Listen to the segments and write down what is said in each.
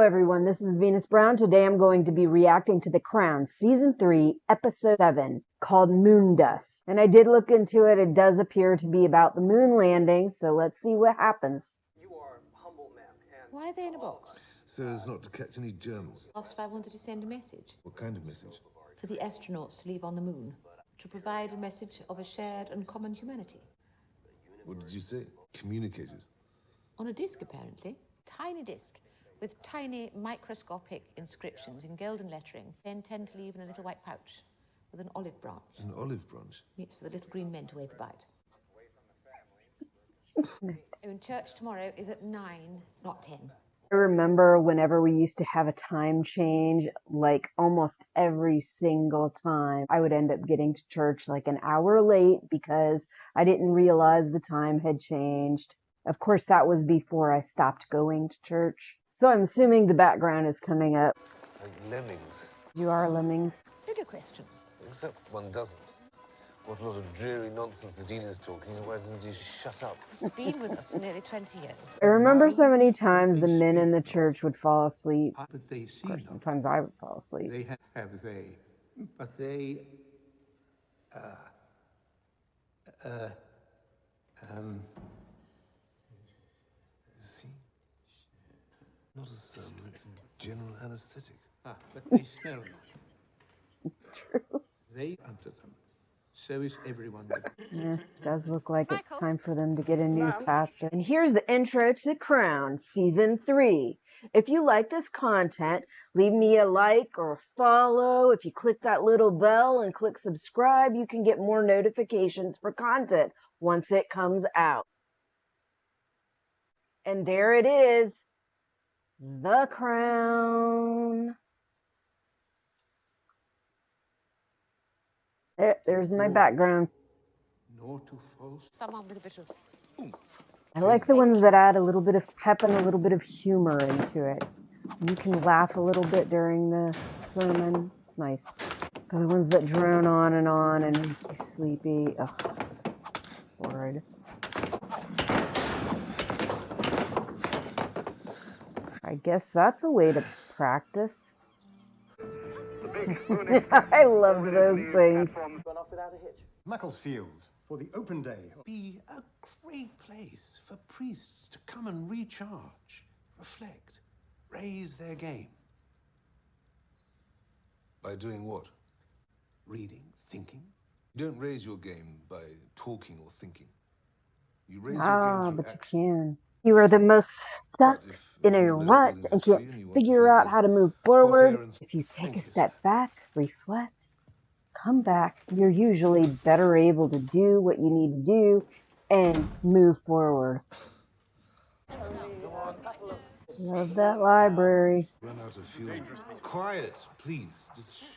everyone, this is Venus Brown. Today I'm going to be reacting to The Crown, Season 3, Episode 7, called Moondust. And I did look into it. It does appear to be about the moon landing, so let's see what happens. You are humble men. Why are they in a box? So as not to catch any germs. Asked if I wanted to send a message. What kind of message? For the astronauts to leave on the moon. To provide a message of a shared and common humanity. What did you say? Communicated? On a disc, apparently. Tiny disc. With tiny microscopic inscriptions in golden lettering. They intend to leave in a little white pouch. With an olive branch. An olive branch? It's for the little green men to wave about. And church tomorrow is at 9, not 10. I remember whenever we used to have a time change, like almost every single time, I would end up getting to church like an hour late because I didn't realize the time had changed. Of course, that was before I stopped going to church. So I'm assuming the background is coming up. Like lemmings. You are lemmings. Bigger questions. Except one doesn't. What a lot of dreary nonsense the Dean is talking. Why doesn't he shut up? He's been with us for nearly 20 years. I remember so many times the men in the church would fall asleep. But they see Of course, sometimes I would fall asleep. They have they, but they, See? Not a sermon, it's a general anesthetic. but they smell not. True. They unto them. So is everyone. Does look like it's time for them to get a new pastor. And here's the intro to The Crown, Season 3. If you like this content, leave me a like or a follow. If you click that little bell and click subscribe, you can get more notifications for content once it comes out. And there it is, The Crown. There's my background. Nor to false. Someone with a bit of oomph. I like the ones that add a little bit of pep and a little bit of humor into it. You can laugh a little bit during the sermon. It's nice. The ones that drone on and make you sleepy. Ugh, it's horrid. I guess that's a way to practice. I love those things. Macclesfield for the open day. Be a great place for priests to come and recharge, reflect, raise their game. By doing what? Reading, thinking. You don't raise your game by talking or thinking. You raise your game through But action. you can. You are the most stuck in a rut and can't figure out how to move forward. If you take a step back, reflect, come back, you're usually better able to do what you need to do and move forward. Love that library. Run out of fuel. Quiet, please. Just shh.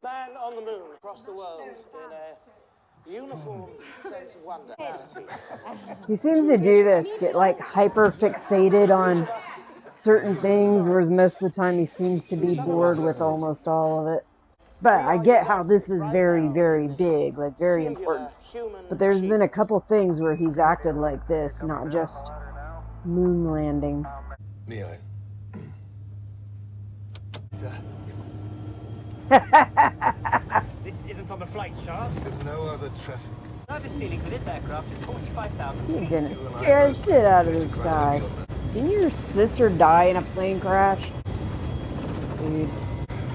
Man on the moon across the world in a uniform sense of wonder. He seems to do this, get like hyper fixated on certain things, whereas most of the time he seems to be bored with almost all of it. But I get how this is very, very big, like very important. But there's been a couple things where he's acted like this, not just moon landing. May I? Sir. This isn't on the flight chart. There's no other traffic. Service ceiling for this aircraft is 45,000 He feet. didn't scare the shit out of this guy. Didn't your sister die in a plane crash? Dude,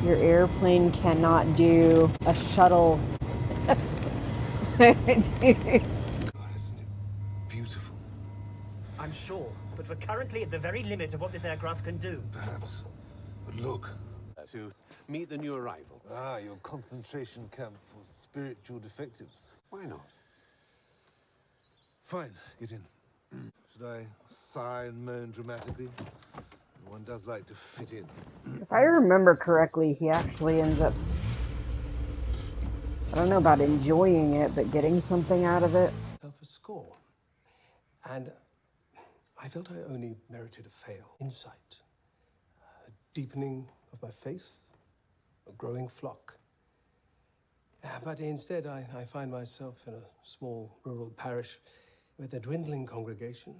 your airplane cannot do a shuttle. God, isn't it beautiful? I'm sure, but we're currently at the very limit of what this aircraft can do. Perhaps. But look. To meet the new arrivals. Ah, your concentration camp for spiritual defectives. Why not? Fine, get in. Should I sigh and moan dramatically? One does like to fit in. If I remember correctly, he actually ends up, I don't know about enjoying it, but getting something out of it. For score. And I felt I only merited a fail. Insight. A deepening of my faith. A growing flock. But instead, I find myself in a small rural parish with a dwindling congregation,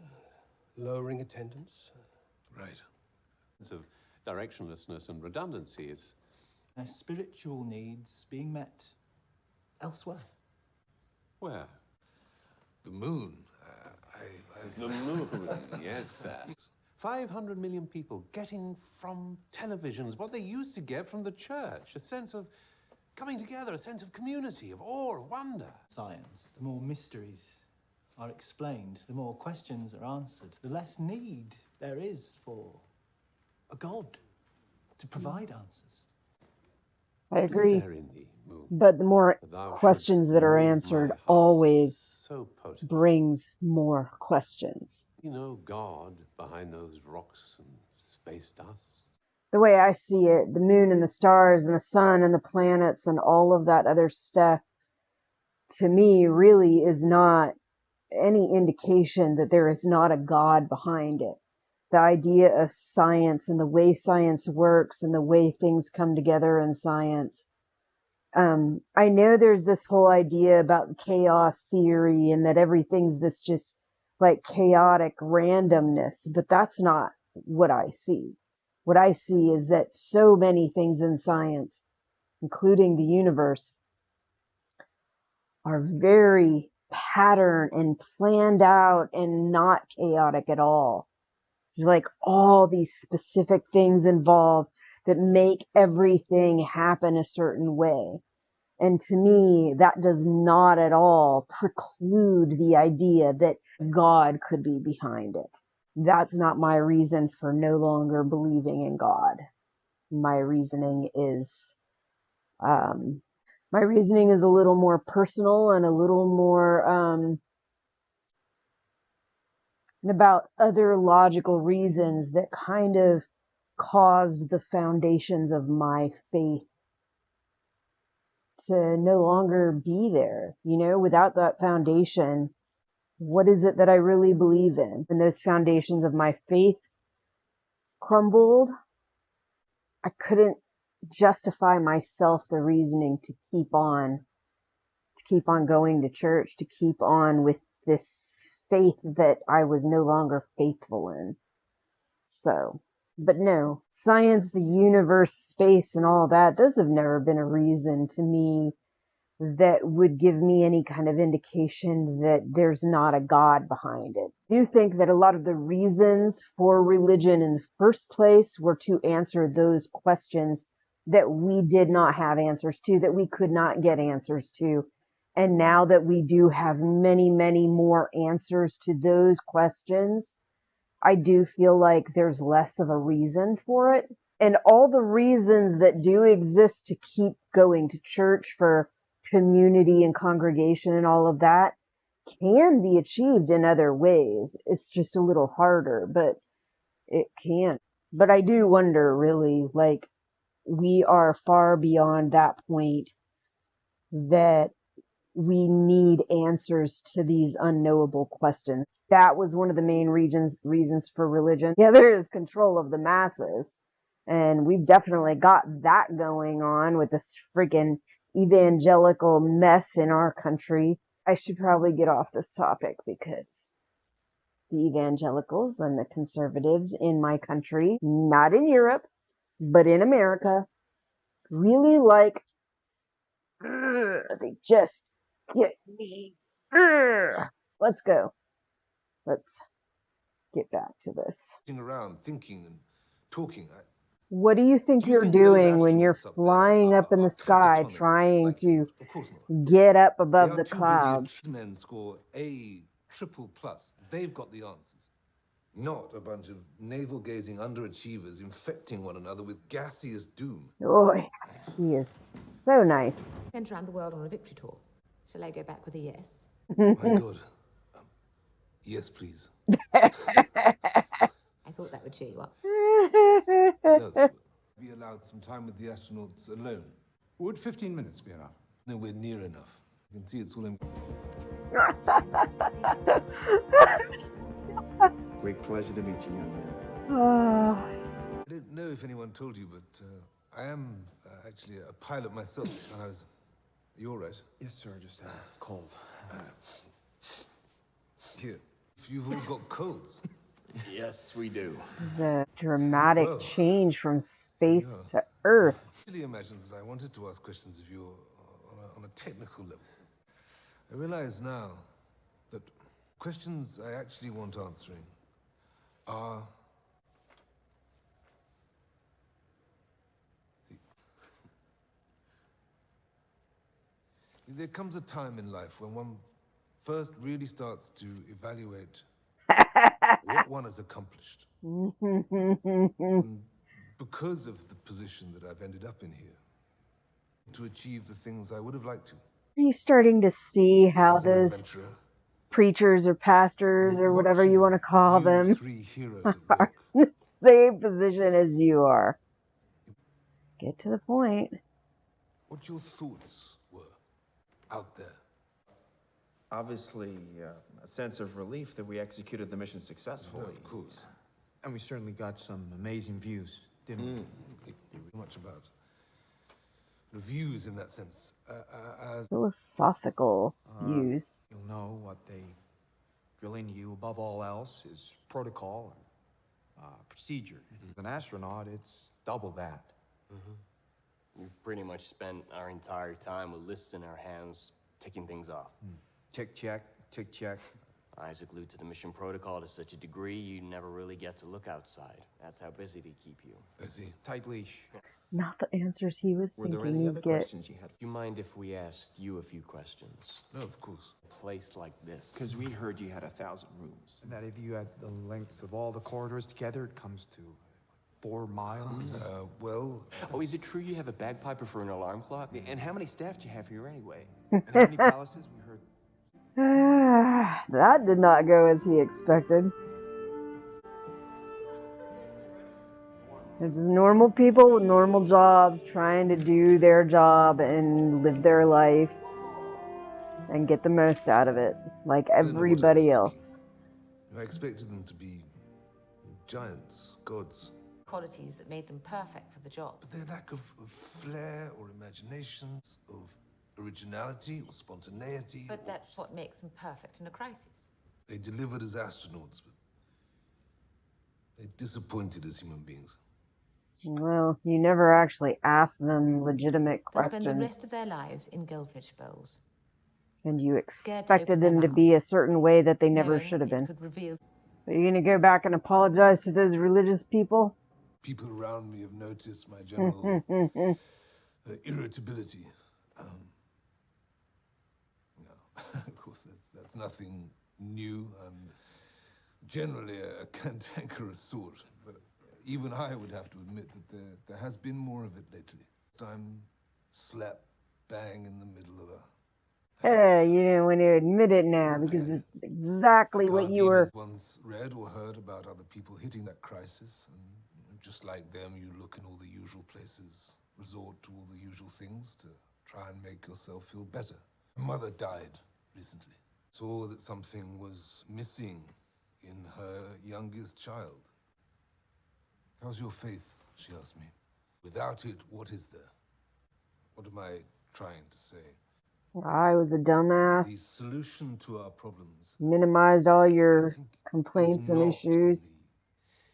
lowering attendance. Right. of directionlessness and redundancy is... Their spiritual needs being met elsewhere. Where? The moon. The moon, yes, sir. 500 million people getting from televisions what they used to get from the church. A sense of coming together, a sense of community, of awe, of wonder. Science, the more mysteries are explained, the more questions are answered, the less need there is for a God to provide answers. I agree. Is there in the moon? But the more Thou questions shouldst that are move answered my heart always so potent. brings more questions. You know God behind those rocks and space dust? The way I see it, the moon and the stars and the sun and the planets and all of that other stuff, to me, really is not any indication that there is not a God behind it. The idea of science and the way science works and the way things come together in science. I know there's this whole idea about chaos theory and that everything's this just like chaotic randomness, but that's not what I see. What I see is that so many things in science, including the universe, are very patterned and planned out and not chaotic at all. It's like all these specific things involved that make everything happen a certain way. And to me, that does not at all preclude the idea that God could be behind it. That's not my reason for no longer believing in God. My reasoning is, a little more personal and a little more, about other logical reasons that kind of caused the foundations of my faith to no longer be there. You know, without that foundation, what is it that I really believe in? When those foundations of my faith crumbled, I couldn't justify myself the reasoning to keep on going to church, to keep on with this faith that I was no longer faithful in. So, but no, science, the universe, space, and all that, those have never been a reason to me that would give me any kind of indication that there's not a God behind it. I do think that a lot of the reasons for religion in the first place were to answer those questions that we did not have answers to, that we could not get answers to. And now that we do have many, many more answers to those questions, I do feel like there's less of a reason for it. And all the reasons that do exist to keep going to church for community and congregation and all of that can be achieved in other ways. It's just a little harder, but it can. But I do wonder, really, like, we are far beyond that point that we need answers to these unknowable questions. That was one of the main reasons for religion. Yeah, there is control of the masses. And we've definitely got that going on with this freaking evangelical mess in our country. I should probably get off this topic because the evangelicals and the conservatives in my country, not in Europe, but in America, really like, they just get me. Let's go. Let's get back to this. Around, thinking and talking. What do you think you're doing when you're flying up in the sky trying to get up above the clouds? Men score A triple plus. They've got the answers. Not a bunch of navel-gazing underachievers infecting one another with gaseous doom. Oh, he is so nice. Went around the world on a victory tour. Shall I go back with a yes? My God. Yes, please. I thought that would cheer you up. It does. Be allowed some time with the astronauts alone. Would 15 minutes be enough? Nowhere near enough. You can see it's all in. Great pleasure to meet you, young man. I don't know if anyone told you, but I am actually a pilot myself, and I was... You all right? Yes, sir. Just had a cold. Here. If you've all got colds. Yes, we do. The dramatic Well, change from space yeah. to Earth. Actually imagine that I wanted to ask questions of you on a technical level. I realize now that questions I actually want answering are... There comes a time in life when one first really starts to evaluate what one has accomplished. And because of the position that I've ended up in here, to achieve the things I would have liked to. Are you starting to see how As an those adventurer, preachers or pastors or whatever you want to call you them three heroes at are work. in the same position as you are? Get to the point. What your thoughts were out there. Obviously, a sense of relief that we executed the mission successfully. No, of course. And we certainly got some amazing views, didn't we? Much about reviews in that sense. As Philosophical views. You'll know what they drill into you above all else is protocol and procedure. As an astronaut, it's double that. We've pretty much spent our entire time with lists in our hands, ticking things off. Tick check, tick check. Eyes are glued to the mission protocol to such a degree you never really get to look outside. That's how busy they keep you. Busy. Tight leash. Not the answers he was Were there thinking any you'd other get. questions you had? Do you mind if we asked you a few questions? No, of course. A place like this. Because we heard you had 1,000 rooms. And that if you add the lengths of all the corridors together, it comes to 4 miles. Well, Oh, is it true you have a bagpiper for an alarm clock? And how many staff do you have here anyway? And how many palaces we heard? That did not go as he expected. They're just normal people with normal jobs trying to do their job and live their life and get the most out of it, like everybody else. I expected them to be giants, gods. Qualities that made them perfect for the job. But their lack of flair or imaginations, of originality or spontaneity. But that's what makes them perfect in a crisis. They delivered as astronauts, but they disappointed as human beings. Well, you never actually ask them legitimate They'll spend the questions, rest of their lives in goldfish bowls. and you Scared to expected open their them to be a mouths, certain way that they never knowing should have it been. could reveal Are you going to go back and apologize to those religious people? People around me have noticed my general irritability. No, of course, that's nothing new. I'm generally a cantankerous sort, but even I would have to admit that there has been more of it lately. I'm slap bang in the middle of a... You didn't want to admit it now because it's exactly what you were. Once read or heard about other people hitting that crisis, and just like them, you look in all the usual places, resort to all the usual things to try and make yourself feel better. My mother died recently. Saw that something was missing in her youngest child. How's your faith? She asked me. Without it, what is there? What am I trying to say? I was a The dumbass. solution to our problems Minimized all your think, complaints is and not issues in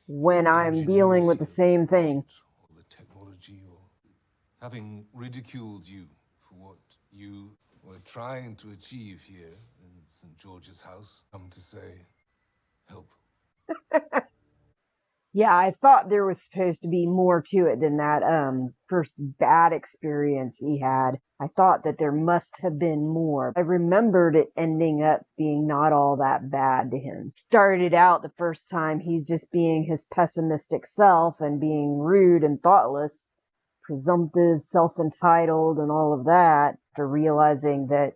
when I'm dealing with the same thing. or the technology, or having ridiculed you for what you were trying to achieve here in St. George's house. Come to say, help. Yeah, I thought there was supposed to be more to it than that first bad experience he had. I thought that there must have been more. I remembered it ending up being not all that bad to him. Started out the first time he's just being his pessimistic self and being rude and thoughtless, presumptive, self-entitled, and all of that, after realizing that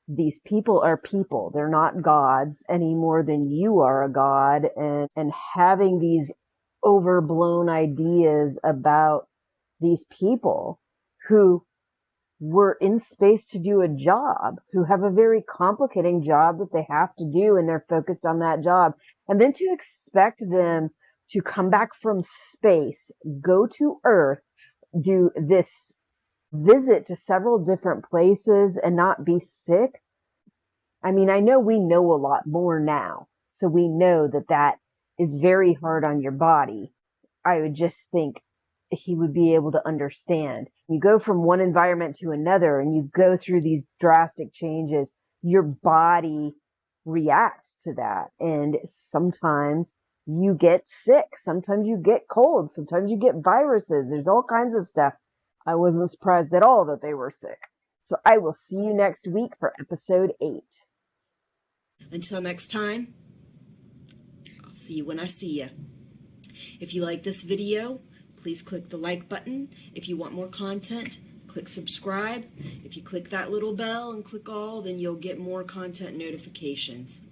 these people are people. They're not gods any more than you are a god, and having these overblown ideas about these people who were in space to do a job, who have a very complicating job that they have to do, and they're focused on that job. And then to expect them to come back from space, go to Earth, do this visit to several different places and not be sick. I mean, I know we know a lot more now. So we know that is very hard on your body. I would just think he would be able to understand. You go from one environment to another and you go through these drastic changes. Your body reacts to that. And sometimes you get sick. Sometimes you get cold. Sometimes you get viruses. There's all kinds of stuff. I wasn't surprised at all that they were sick. So I will see you next week for episode 8. Until next time, I'll see you when I see you. If you like this video, please click the like button. If you want more content, click subscribe. If you click that little bell and click all, then you'll get more content notifications.